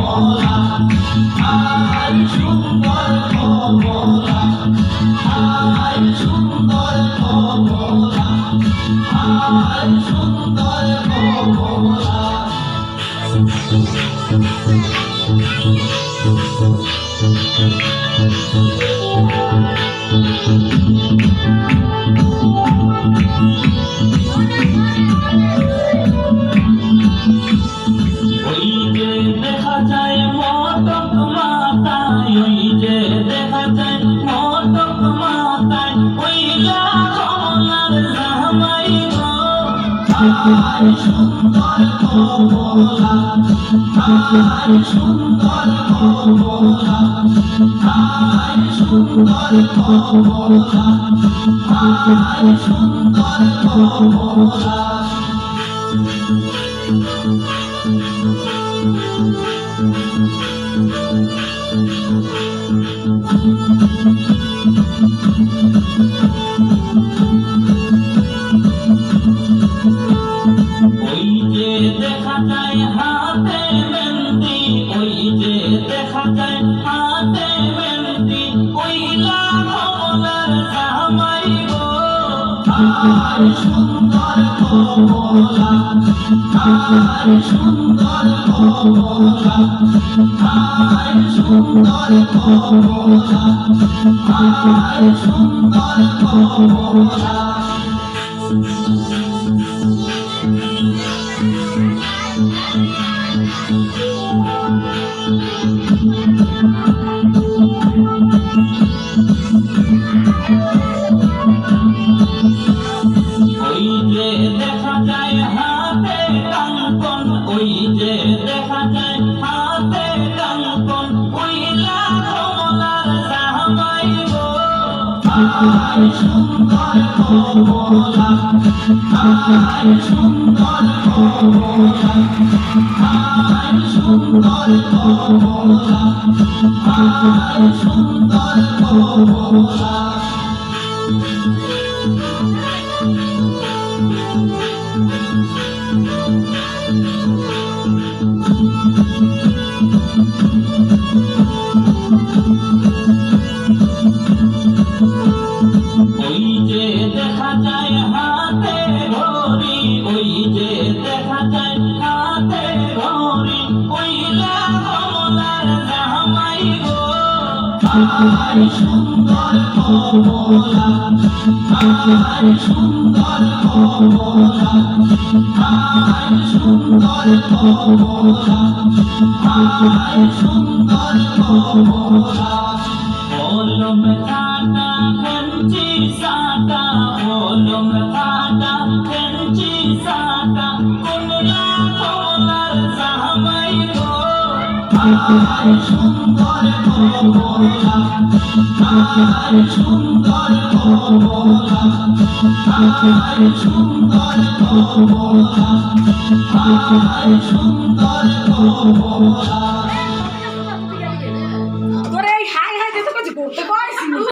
কমলা আর সুন্দর কমলা আর সুন্দর কমলা আর সুন্দর কমলা ওই যে দেখা যায় মটক মাথায় ওই যে দেখা যায় মটক মাথায় ওই কমলার জামাই গো আর সুন্দর কমলা আর সুন্দর কমলা আর সুন্দর কমলা আর সুন্দর কমলা ওই যে দেখা যায় হাতে মেহেন্দি ওই যে দেখা যায় হাতে মেহেন্দি ওই কমলার জামাই গো আর সুন্দর কমলা আর সুন্দর কমলা আর সুন্দর কমলা আর সুন্দর কমলা ওই যে দেখা যায় হাতে কাঙ্কন ওই যে দেখা যায় হাতে কাঙ্কন ওই কমলার জামাই গো আর সুন্দর কমলা আর সুন্দর কমলা আর সুন্দর কমলা আর সুন্দর কমলা ওই যে দেখা যায় হাতে ঘড়ি ওই যে দেখা যায় হাতে ঘড়ি ওই কমলার জামাই গো আর সুন্দর কমলা আর সুন্দর কমলা আর সুন্দর কমলা আর সুন্দর কমলা ওলম কাটা খেঞ্চি সাটা ওলম কাটা খেঞ্চি সাটা কোনলা কমলার জামাই গো আর সুন্দর কমলা আর সুন্দর কমলা আর সুন্দর কমলা আর সুন্দর কমলা